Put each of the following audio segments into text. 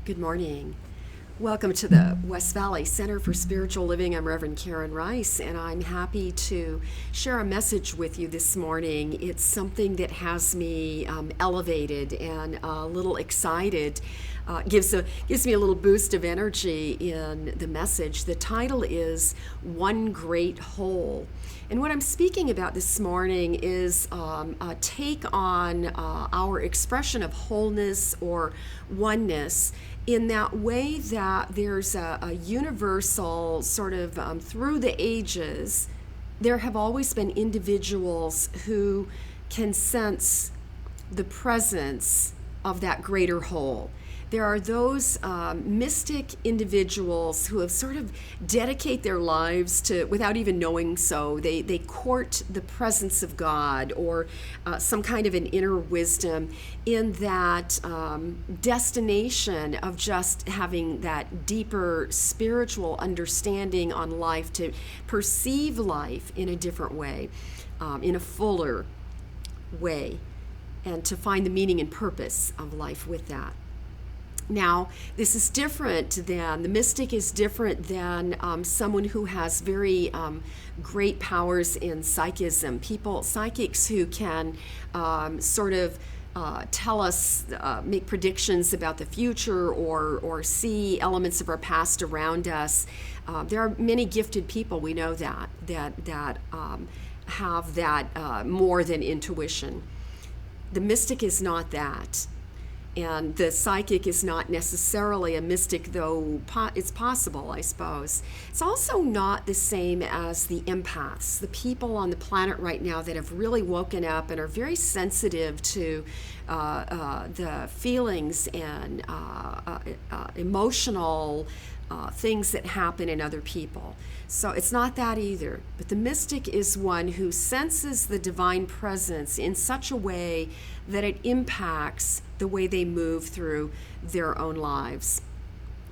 Good morning. Welcome to the West Valley Center for Spiritual Living. I'm Reverend Karen Rice, and I'm happy to share a message with you this morning. It's something that has me elevated and a little excited. Gives me a little boost of energy in the message. The title is One Great Whole. And what I'm speaking about this morning is a take on our expression of wholeness or oneness in that way that there's a universal sort of through the ages, there have always been individuals who can sense the presence of that greater whole. There are those mystic individuals who have sort of dedicate their lives to, without even knowing so, they court the presence of God or some kind of an inner wisdom in that destination of just having that deeper spiritual understanding on life, to perceive life in a different way, in a fuller way, and to find the meaning and purpose of life with that. Now, this is different than, the mystic is different than someone who has very great powers in psychism. Psychics who can sort of tell us, make predictions about the future or see elements of our past around us. There are many gifted people, we know that have that more than intuition. The mystic is not that. And the psychic is not necessarily a mystic, though it's possible, I suppose. It's also not the same as the empaths, the people on the planet right now that have really woken up and are very sensitive to the feelings and emotional things that happen in other people. So it's not that either. But the mystic is one who senses the divine presence in such a way that it impacts the way they move through their own lives.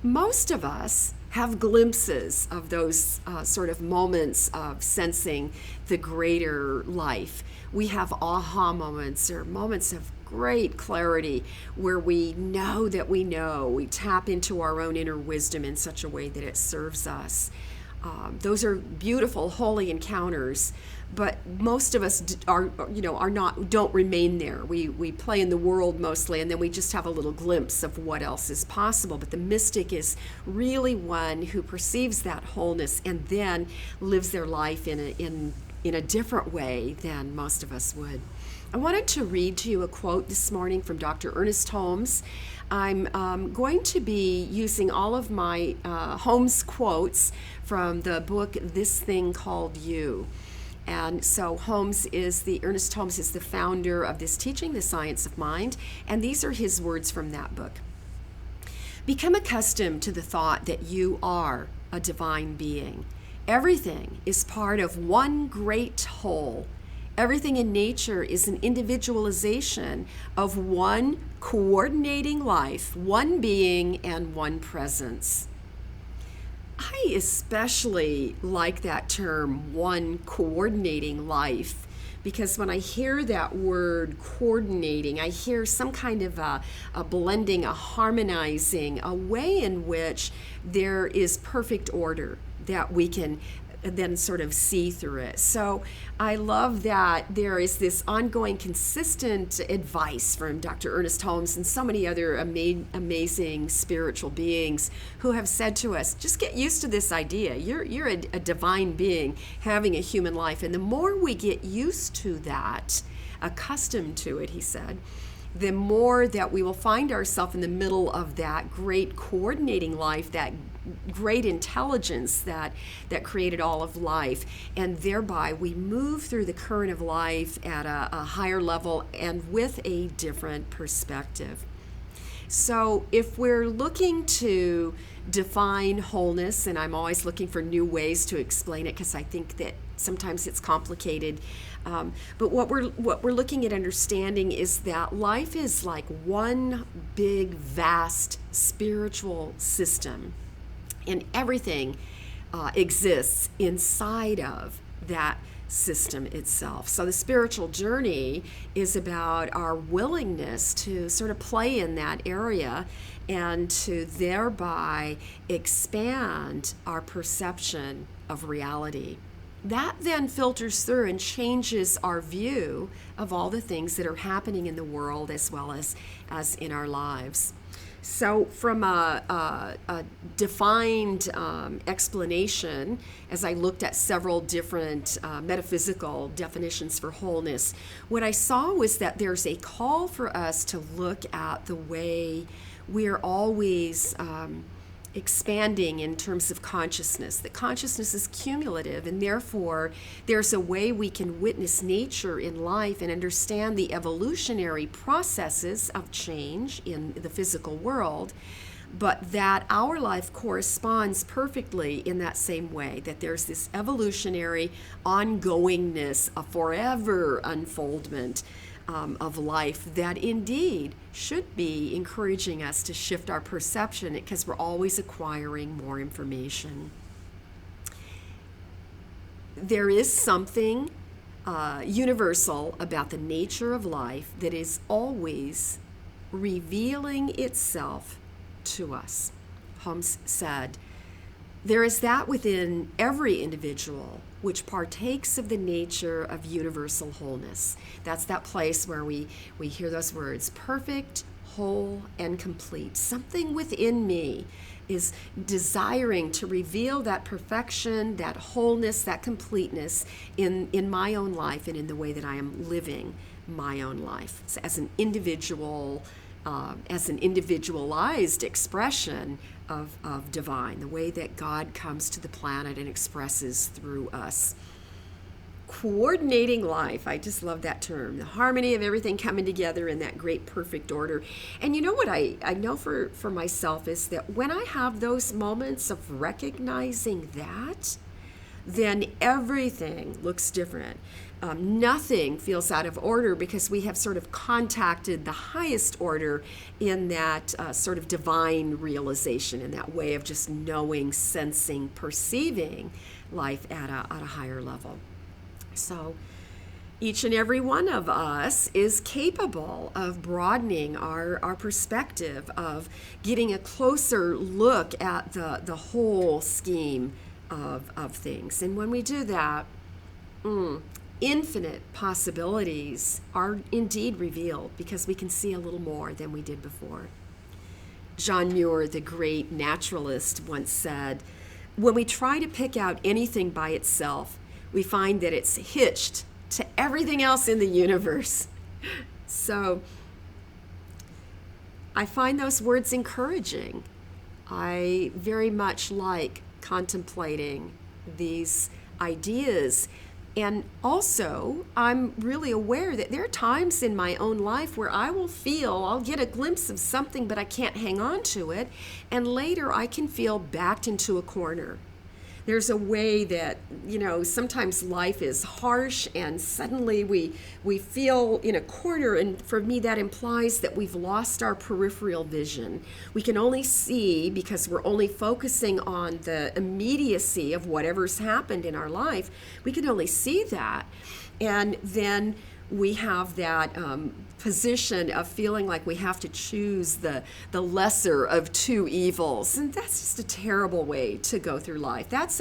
Most of us have glimpses of those sort of moments of sensing the greater life. We have aha moments or moments of great clarity where we know that we know. We tap into our own inner wisdom in such a way that it serves us. Those are beautiful, holy encounters, but most of us don't remain there. We play in the world mostly, and then we just have a little glimpse of what else is possible. But the mystic is really one who perceives that wholeness and then lives their life in a different way than most of us would. I wanted to read to you a quote this morning from Dr. Ernest Holmes. I'm going to be using all of my Holmes quotes from the book This Thing Called You. And so Ernest Holmes is the founder of this teaching, The Science of Mind, and these are his words from that book. Become accustomed to the thought that you are a divine being. Everything is part of one great whole. Everything in nature is an individualization of one coordinating life, one being, and one presence. I especially like that term, one coordinating life, because when I hear that word coordinating, I hear some kind of a blending, a harmonizing, a way in which there is perfect order that we can then sort of see through it. So I love that there is this ongoing, consistent advice from Dr. Ernest Holmes and so many other amazing spiritual beings who have said to us, just get used to this idea. You're a divine being having a human life. And the more we get used to that, accustomed to it, he said, the more that we will find ourselves in the middle of that great coordinating life, that great intelligence that created all of life, and thereby we move through the current of life at a higher level and with a different perspective. So if we're looking to define wholeness, and I'm always looking for new ways to explain it because I think that sometimes it's complicated, but what we're looking at understanding is that life is like one big, vast spiritual system, and everything exists inside of that system itself. So the spiritual journey is about our willingness to sort of play in that area and to thereby expand our perception of reality. That then filters through and changes our view of all the things that are happening in the world as well as in our lives. So from a defined explanation, as I looked at several different metaphysical definitions for wholeness, what I saw was that there's a call for us to look at the way we're always expanding in terms of consciousness, that consciousness is cumulative, and therefore there's a way we can witness nature in life and understand the evolutionary processes of change in the physical world, but that our life corresponds perfectly in that same way, that there's this evolutionary ongoingness, a forever unfoldment of life that indeed should be encouraging us to shift our perception because we're always acquiring more information. There is something universal about the nature of life that is always revealing itself to us. Holmes said, "There is that within every individual which partakes of the nature of universal wholeness." That's that place where we hear those words, perfect, whole, and complete. Something within me is desiring to reveal that perfection, that wholeness, that completeness in my own life and in the way that I am living my own life. So as an individual, as an individualized expression of divine, the way that God comes to the planet and expresses through us. Coordinating life, I just love that term, the harmony of everything coming together in that great perfect order. And you know what I know for myself is that when I have those moments of recognizing that, then everything looks different. Nothing feels out of order because we have sort of contacted the highest order in that sort of divine realization, in that way of just knowing, sensing, perceiving life at a higher level. So each and every one of us is capable of broadening our perspective, of getting a closer look at the whole scheme of things. And when we do that, infinite possibilities are indeed revealed because we can see a little more than we did before. John Muir, the great naturalist, once said, "When we try to pick out anything by itself, we find that it's hitched to everything else in the universe." So I find those words encouraging. I very much like contemplating these ideas. And also, I'm really aware that there are times in my own life where I'll get a glimpse of something, but I can't hang on to it. And later I can feel backed into a corner. There's a way that, sometimes life is harsh and suddenly we feel in a corner, and for me that implies that we've lost our peripheral vision. We can only see because we're only focusing on the immediacy of whatever's happened in our life. We can only see that. And then we have that position of feeling like we have to choose the lesser of two evils, and that's just a terrible way to go through life. That's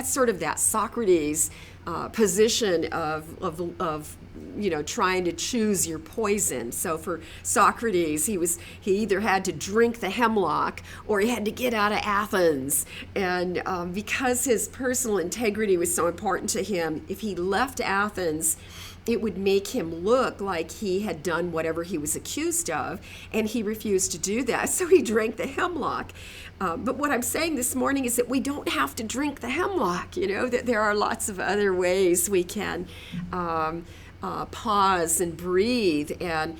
sort of that Socrates position of trying to choose your poison. So for Socrates, he either had to drink the hemlock or he had to get out of Athens. And because his personal integrity was so important to him, if he left Athens, it would make him look like he had done whatever he was accused of, and he refused to do that, so he drank the hemlock. But what I'm saying this morning is that we don't have to drink the hemlock, that there are lots of other ways we can pause and breathe and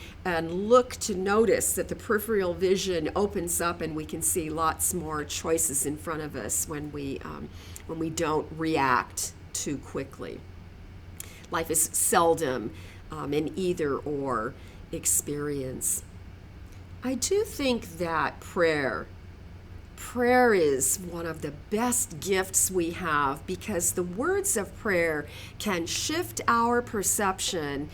look to notice that the peripheral vision opens up and we can see lots more choices in front of us when we don't react too quickly. Life is seldom an either-or experience. I do think that prayer prayer is one of the best gifts we have, because the words of prayer can shift our perception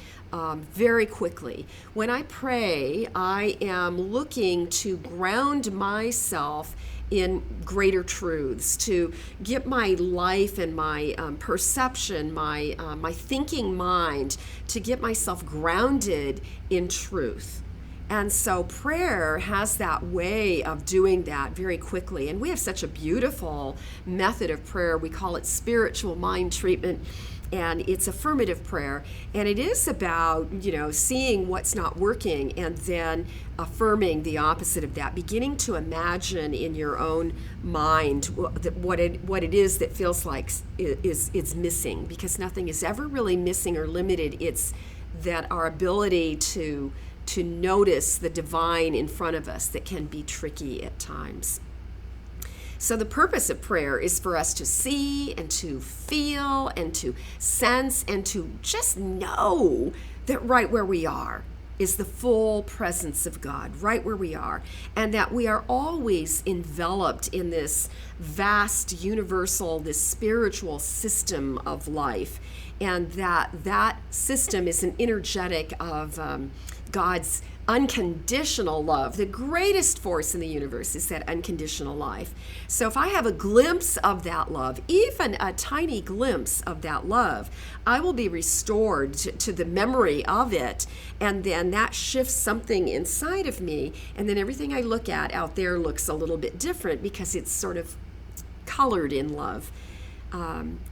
very quickly. When I pray, I am looking to ground myself in greater truths, to get my life and my perception, my thinking mind, to get myself grounded in truth. And so prayer has that way of doing that very quickly. And we have such a beautiful method of prayer. We call it spiritual mind treatment. And it's affirmative prayer. And it is about, seeing what's not working and then affirming the opposite of that, beginning to imagine in your own mind what it is that feels like is missing, because nothing is ever really missing or limited. It's that our ability to notice the divine in front of us that can be tricky at times. So the purpose of prayer is for us to see and to feel and to sense and to just know that right where we are is the full presence of God, right where we are, and that we are always enveloped in this vast, universal, this spiritual system of life, and that system is an energetic of God's unconditional love. The greatest force in the universe is that unconditional life. So if I have a glimpse of that love, even a tiny glimpse of that love, I will be restored to the memory of it, and then that shifts something inside of me, and then everything I look at out there looks a little bit different because it's sort of colored in love.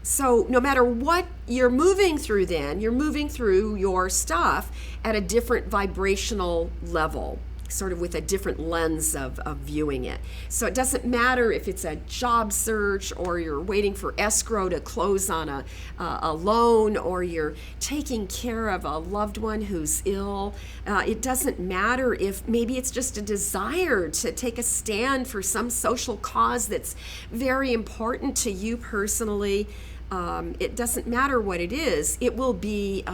So no matter what you're moving through, then you're moving through your stuff at a different vibrational level, sort of with a different lens of viewing it. So it doesn't matter if it's a job search, or you're waiting for escrow to close on a loan, or you're taking care of a loved one who's ill. It doesn't matter if maybe it's just a desire to take a stand for some social cause that's very important to you personally. It doesn't matter what it is. It will be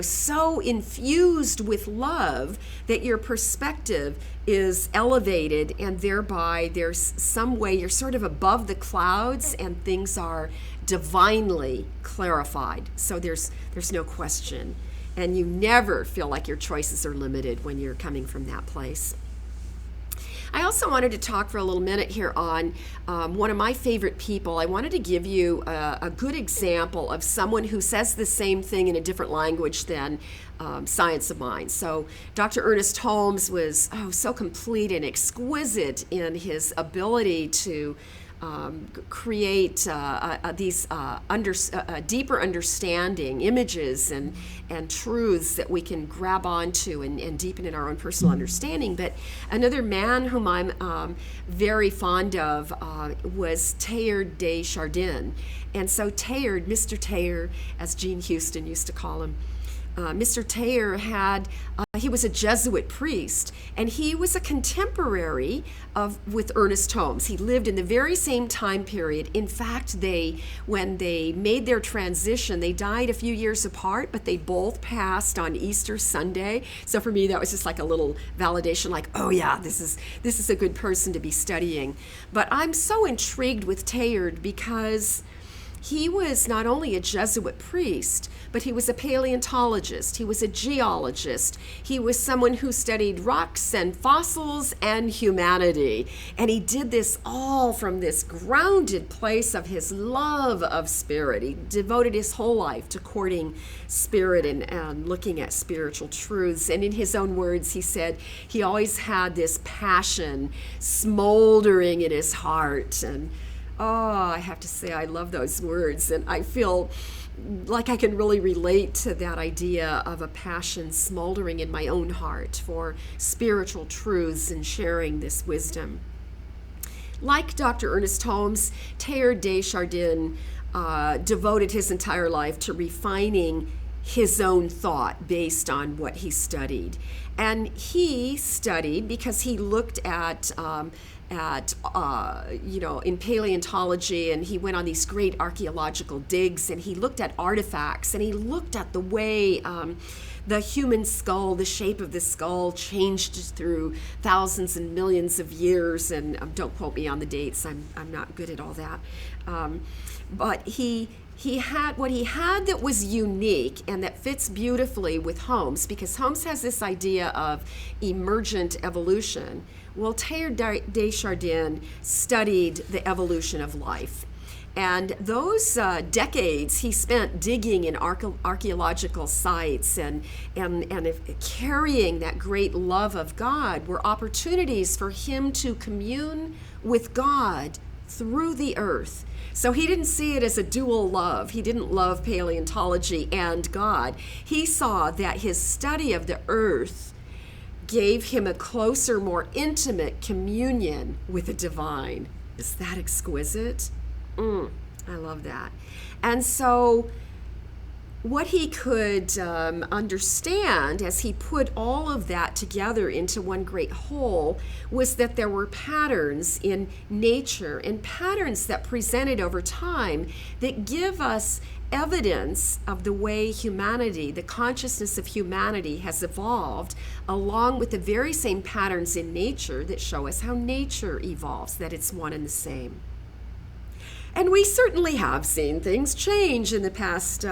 so infused with love that your perspective is elevated, and thereby there's some way you're sort of above the clouds and things are divinely clarified. So there's no question. And you never feel like your choices are limited when you're coming from that place. I also wanted to talk for a little minute here on one of my favorite people. I wanted to give you a good example of someone who says the same thing in a different language than Science of Mind. So Dr. Ernest Holmes was so complete and exquisite in his ability to create these deeper understanding, images and truths that we can grab onto and deepen in our own personal understanding. But another man whom I'm very fond of was Teilhard de Chardin. And so Teilhard, Mr. Teilhard, as Gene Houston used to call him, Mr. Teilhard he was a Jesuit priest, and he was a contemporary with Ernest Holmes. He lived in the very same time period. In fact, when they made their transition, they died a few years apart, but they both passed on Easter Sunday. So for me, that was just like a little validation, like, oh yeah, this is a good person to be studying. But I'm so intrigued with Teilhard because he was not only a Jesuit priest, but he was a paleontologist, he was a geologist, he was someone who studied rocks and fossils and humanity. And he did this all from this grounded place of his love of spirit. He devoted his whole life to courting spirit and looking at spiritual truths. And in his own words, he said he always had this passion smoldering in his heart. And I have to say, I love those words, and I feel like I can really relate to that idea of a passion smoldering in my own heart for spiritual truths and sharing this wisdom. Like Dr. Ernest Holmes, Teilhard de Chardin devoted his entire life to refining his own thought based on what he studied. And he studied because he looked at in paleontology, and he went on these great archaeological digs, and he looked at artifacts, and he looked at the way the human skull, the shape of the skull changed through thousands and millions of years, and don't quote me on the dates, I'm not good at all that. But he had what he had that was unique and that fits beautifully with Holmes, because Holmes has this idea of emergent evolution. Well, Teilhard de Chardin studied the evolution of life. And those decades he spent digging in archaeological sites and carrying that great love of God were opportunities for him to commune with God through the earth. So he didn't see it as a dual love. He didn't love paleontology and God. He saw that his study of the earth gave him a closer, more intimate communion with the divine. Is that exquisite? I love that. And so what he could understand as he put all of that together into one great whole was that there were patterns in nature and patterns that presented over time that give us evidence of the way humanity, the consciousness of humanity, has evolved, along with the very same patterns in nature that show us how nature evolves, that it's one and the same. And we certainly have seen things change in the past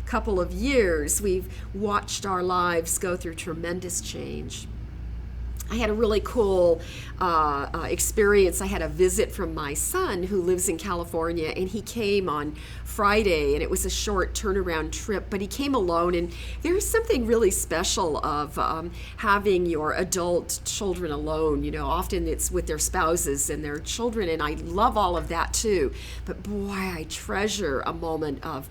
couple of years. We've watched our lives go through tremendous change. I had a really cool experience. I had a visit from my son who lives in California, and he came on Friday, and it was a short turnaround trip, but he came alone, and there's something really special of having your adult children alone. You know, often it's with their spouses and their children, and I love all of that too. But boy, I treasure a moment of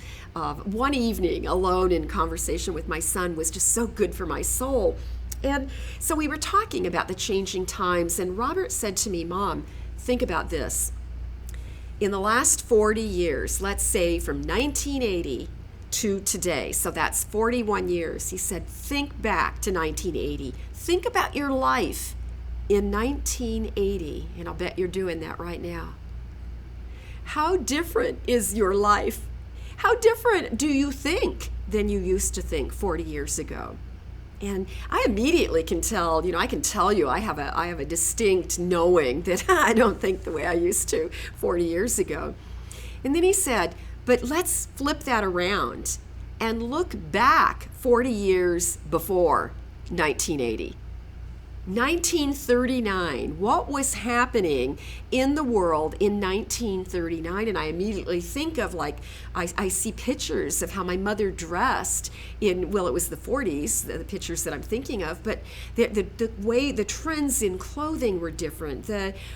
one evening alone in conversation with my son was just so good for my soul. And so we were talking about the changing times, and Robert said to me, Mom, think about this. In the last 40 years, let's say from 1980 to today, so that's 41 years, he said, think back to 1980. Think about your life in 1980, and I'll bet you're doing that right now. How different is your life? How different do you think than you used to think 40 years ago? And I immediately can tell, I can tell you I have a distinct knowing that I don't think the way I used to 40 years ago. And then he said, but let's flip that around and look back 40 years before 1980. 1939, what was happening in the world in 1939? And I immediately think of, I see pictures of how my mother dressed in, well, it was the 40s, the pictures that I'm thinking of, but the way the trends in clothing were different.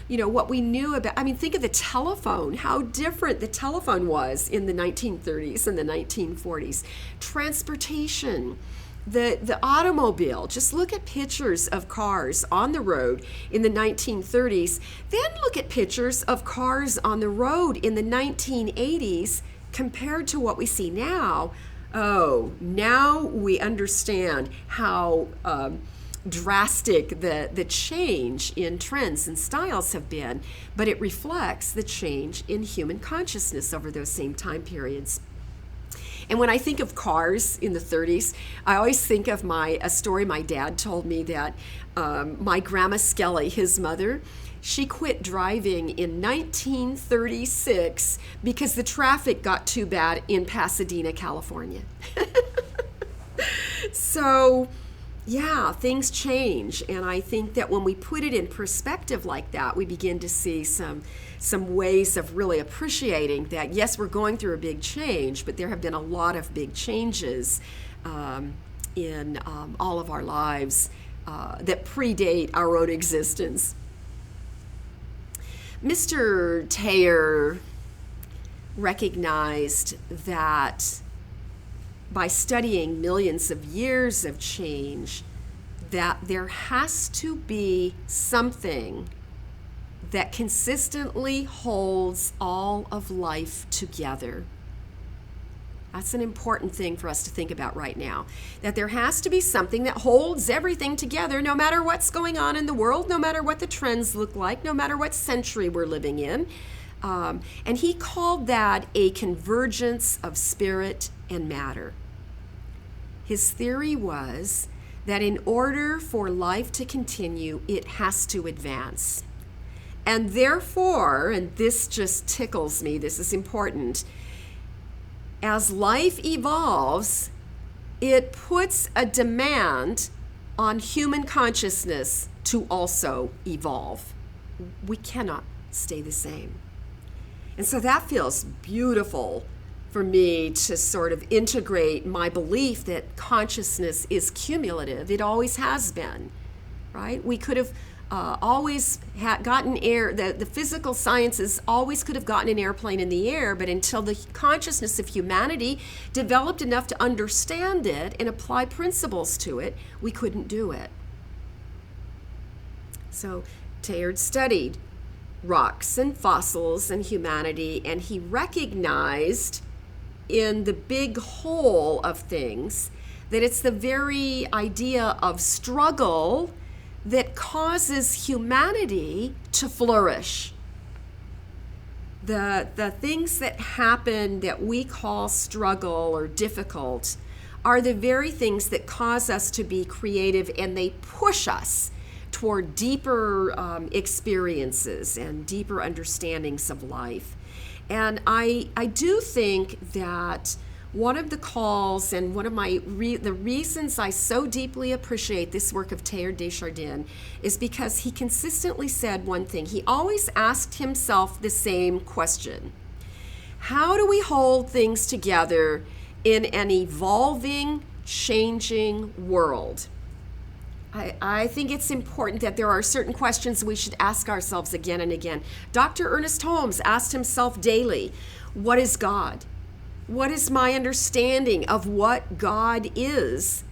What we knew about, think of the telephone, how different the telephone was in the 1930s and the 1940s. Transportation. The automobile, just look at pictures of cars on the road in the 1930s, then look at pictures of cars on the road in the 1980s compared to what we see now. Oh, now we understand how drastic the change in trends and styles have been, but it reflects the change in human consciousness over those same time periods. And when I think of cars in the 30s, I always think of a story my dad told me that my grandma Skelly, his mother, she quit driving in 1936 because the traffic got too bad in Pasadena, California. So, yeah, things change. And I think that when we put it in perspective like that, we begin to see some ways of really appreciating that, yes, we're going through a big change, but there have been a lot of big changes in all of our lives that predate our own existence. Mr. Teilhard recognized that by studying millions of years of change, that there has to be something that consistently holds all of life together. That's an important thing for us to think about right now, that there has to be something that holds everything together, no matter what's going on in the world, no matter what the trends look like, no matter what century we're living in. And he called that a convergence of spirit and matter. His theory was that in order for life to continue, it has to advance. And therefore, and this just tickles me, this is important, as life evolves, it puts a demand on human consciousness to also evolve. We cannot stay the same. And so that feels beautiful for me to sort of integrate my belief that consciousness is cumulative. It always has been, right? We could have always gotten air, the physical sciences always could have gotten an airplane in the air, but until the consciousness of humanity developed enough to understand it and apply principles to it, we couldn't do it. So Teilhard studied rocks and fossils and humanity, and he recognized in the big whole of things that it's the very idea of struggle that causes humanity to flourish. The things that happen that we call struggle or difficult are the very things that cause us to be creative, and they push us toward deeper experiences and deeper understandings of life. And I do think that one of the calls and one of the reasons I so deeply appreciate this work of Teilhard de Chardin is because he consistently said one thing. He always asked himself the same question: how do we hold things together in an evolving, changing world? I think it's important that there are certain questions we should ask ourselves again and again. Dr. Ernest Holmes asked himself daily, what is God? What is my understanding of what God is?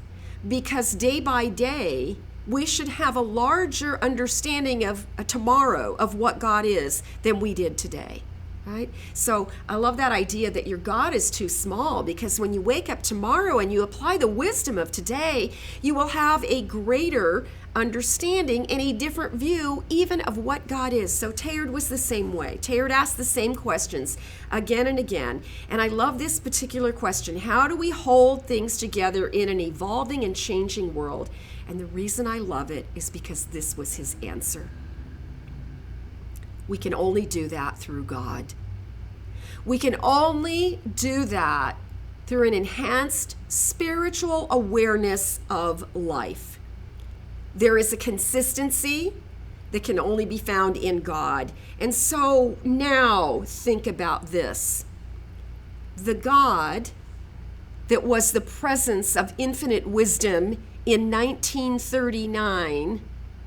Because day by day, we should have a larger understanding of tomorrow of what God is than we did today. Right? So I love that idea that your God is too small, because when you wake up tomorrow and you apply the wisdom of today, you will have a greater understanding and a different view even of what God is. So Teilhard was the same way. Teilhard asked the same questions again and again. And I love this particular question: how do we hold things together in an evolving and changing world? And the reason I love it is because this was his answer. We can only do that through God. We can only do that through an enhanced spiritual awareness of life. There is a consistency that can only be found in God. And so now think about this. The God that was the presence of infinite wisdom in 1939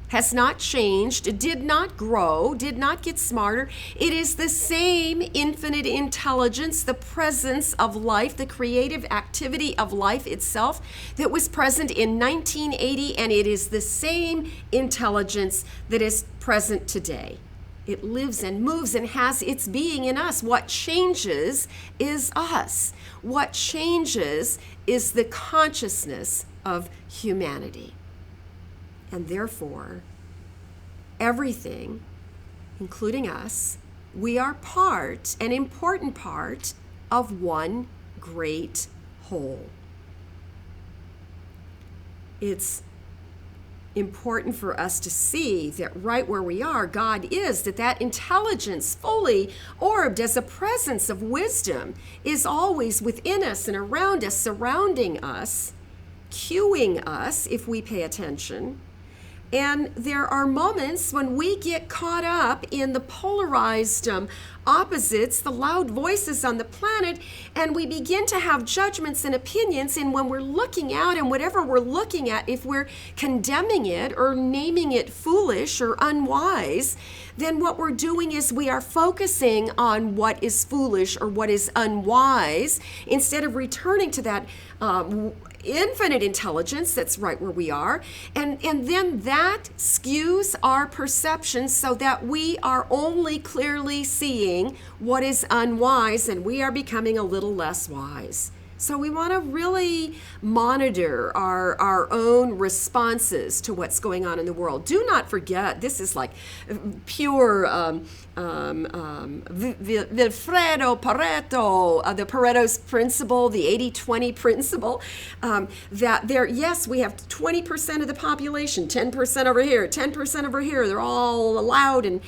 has not changed, did not grow, did not get smarter. It is the same infinite intelligence, the presence of life, the creative activity of life itself that was present in 1980, and it is the same intelligence that is present today. It lives and moves and has its being in us. What changes is us. What changes is the consciousness of humanity. And therefore, everything, including us, we are an important part of one great whole. It's important for us to see that right where we are, God is, that intelligence fully orbed as a presence of wisdom is always within us and around us, surrounding us, cueing us if we pay attention. And there are moments when we get caught up in the polarized opposites, the loud voices on the planet, and we begin to have judgments and opinions. And when we're looking out, and whatever we're looking at, if we're condemning it or naming it foolish or unwise, then what we're doing is we are focusing on what is foolish or what is unwise instead of returning to that infinite intelligence that's right where we are, and then that skews our perception so that we are only clearly seeing what is unwise, and we are becoming a little less wise. So we want to really monitor our own responses to what's going on in the world. Do not forget, this is like pure Vilfredo Pareto, the Pareto's principle, the 80-20 principle, that yes, we have 20% of the population, 10% over here, 10% over here. They're all allowed and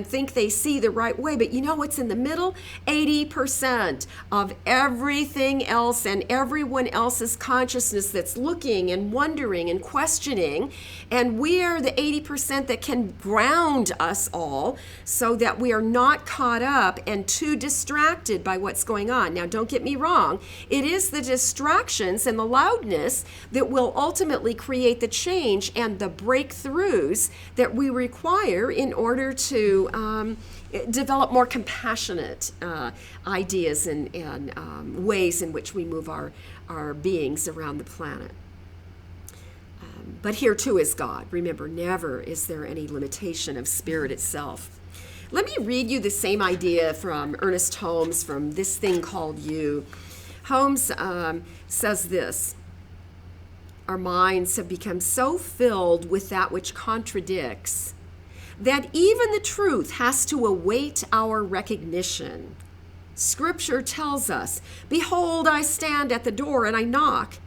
think they see the right way. But you know what's in the middle? 80% of everything else and everyone else's consciousness that's looking and wondering and questioning. And we are the 80% that can ground us all so that we are not caught up and too distracted by what's going on. Now, don't get me wrong. It is the distractions and the loudness that will ultimately create the change and the breakthroughs that we require in order to develop more compassionate ideas and ways in which we move our beings around the planet. But here too is God. Remember, never is there any limitation of spirit itself. Let me read you the same idea from Ernest Holmes from This Thing Called You. Holmes says this: our minds have become so filled with that which contradicts that even the truth has to await our recognition. Scripture tells us, "Behold, I stand at the door and I knock."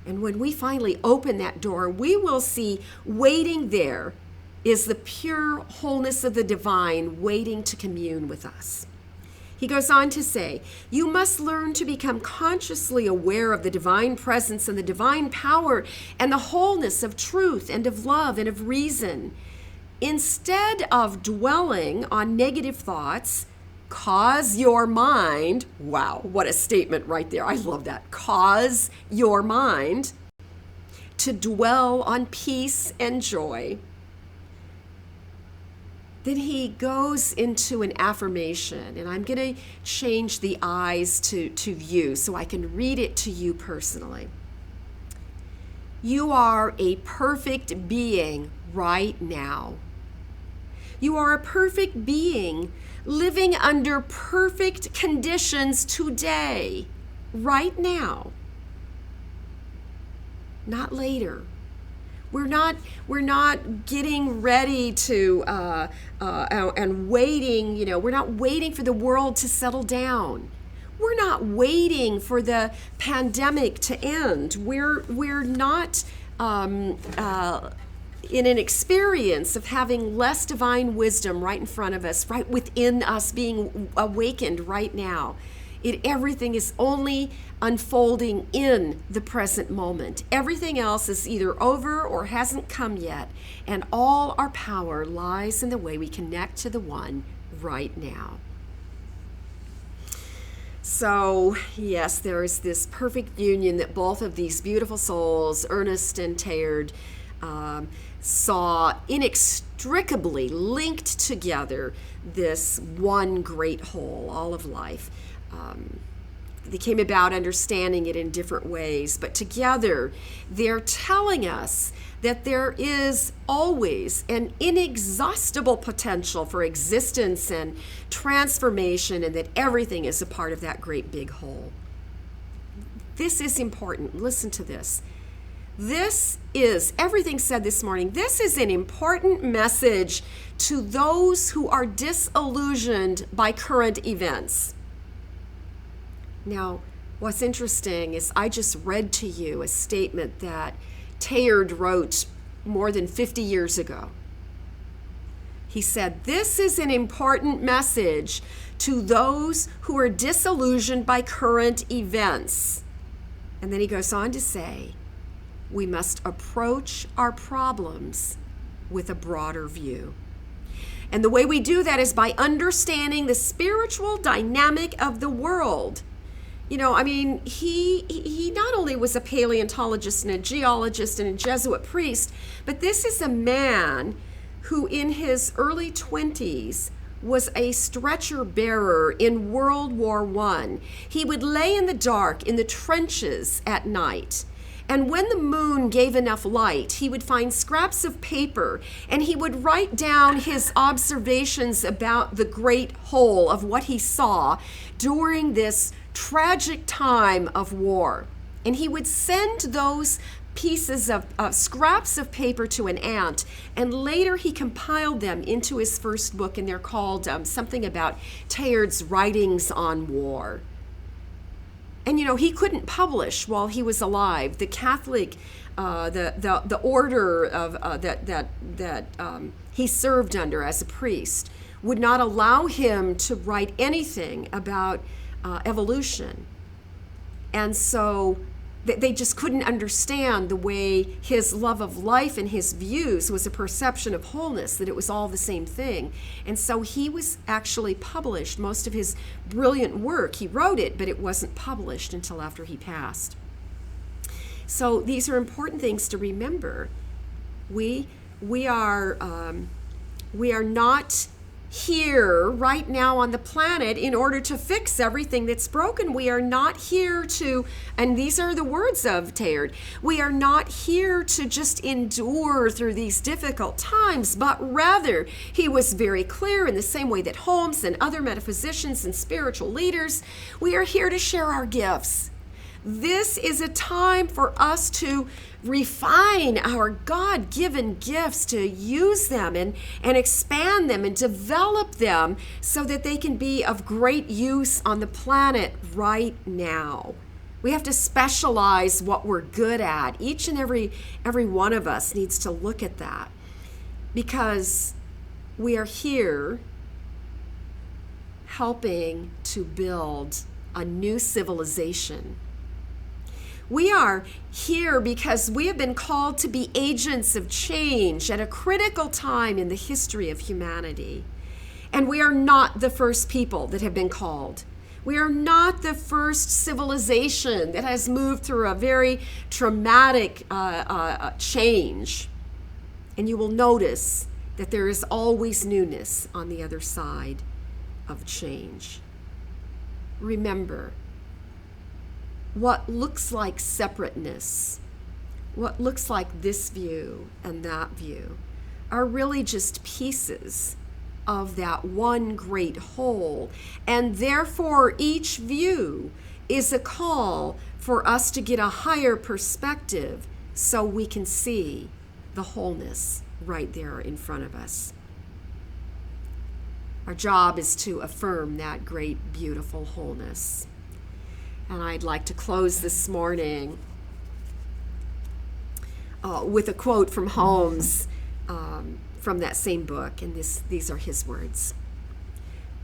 And when we finally open that door, we will see waiting there is the pure wholeness of the divine waiting to commune with us. He goes on to say, you must learn to become consciously aware of the divine presence and the divine power and the wholeness of truth and of love and of reason. Instead of dwelling on negative thoughts, cause your mind, wow, what a statement right there. I love that. Cause your mind to dwell on peace and joy. Then he goes into an affirmation, and I'm going to change the eyes to view so I can read it to you personally. You are a perfect being right now. You are a perfect being living under perfect conditions today, right now, not later. We're not getting ready to and waiting. We're not waiting for the world to settle down. We're not waiting for the pandemic to end. We're not in an experience of having less divine wisdom right in front of us, right within us, being awakened right now. Everything is only unfolding in the present moment. Everything else is either over or hasn't come yet, and all our power lies in the way we connect to the one right now. So, yes, there is this perfect union that both of these beautiful souls, Ernest and Teilhard, saw inextricably linked together, this one great whole, all of life. They came about understanding it in different ways, but together they're telling us that there is always an inexhaustible potential for existence and transformation, and that everything is a part of that great big whole. This is important. Listen to this. This is, everything said this morning, this is an important message to those who are disillusioned by current events. Now, what's interesting is I just read to you a statement that Teilhard wrote more than 50 years ago. He said, this is an important message to those who are disillusioned by current events. And then he goes on to say, we must approach our problems with a broader view. And the way we do that is by understanding the spiritual dynamic of the world. He not only was a paleontologist and a geologist and a Jesuit priest, but this is a man who in his early 20s was a stretcher bearer in World War I. He would lay in the dark in the trenches at night. And when the moon gave enough light, he would find scraps of paper and he would write down his observations about the great whole of what he saw during this tragic time of war. And he would send those pieces of scraps of paper to an aunt, and later he compiled them into his first book, and they're called something about Teilhard's Writings on War. And he couldn't publish while he was alive. The Catholic, the order of that he served under as a priest would not allow him to write anything about evolution, and so they just couldn't understand the way his love of life and his views was a perception of wholeness, that it was all the same thing. And so he was actually published. Most of his brilliant work, he wrote it, but it wasn't published until after he passed. So these are important things to remember. We are not here right now on the planet in order to fix everything that's broken. We are not here to, and these are the words of Teilhard, we are not here to just endure through these difficult times, but rather, he was very clear in the same way that Holmes and other metaphysicians and spiritual leaders, we are here to share our gifts. This is a time for us to refine our God-given gifts, to use them and expand them and develop them so that they can be of great use on the planet right now. We have to specialize what we're good at. Each and every one of us needs to look at that, because we are here helping to build a new civilization. We are here because we have been called to be agents of change at a critical time in the history of humanity. And we are not the first people that have been called. We are not the first civilization that has moved through a very traumatic change. And you will notice that there is always newness on the other side of change. Remember, what looks like separateness, what looks like this view and that view, are really just pieces of that one great whole. And therefore, each view is a call for us to get a higher perspective so we can see the wholeness right there in front of us. Our job is to affirm that great, beautiful wholeness. And I'd like to close this morning with a quote from Holmes from that same book, and these are his words.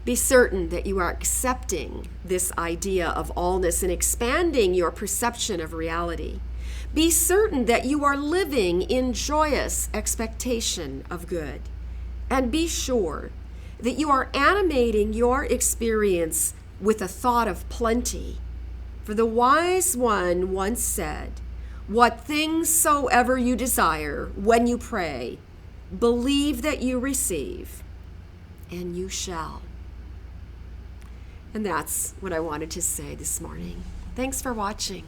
Be certain that you are accepting this idea of allness and expanding your perception of reality. Be certain that you are living in joyous expectation of good. And be sure that you are animating your experience with a thought of plenty. For the wise one once said, "What things soever you desire when you pray, believe that you receive, and you shall." And that's what I wanted to say this morning. Thanks for watching.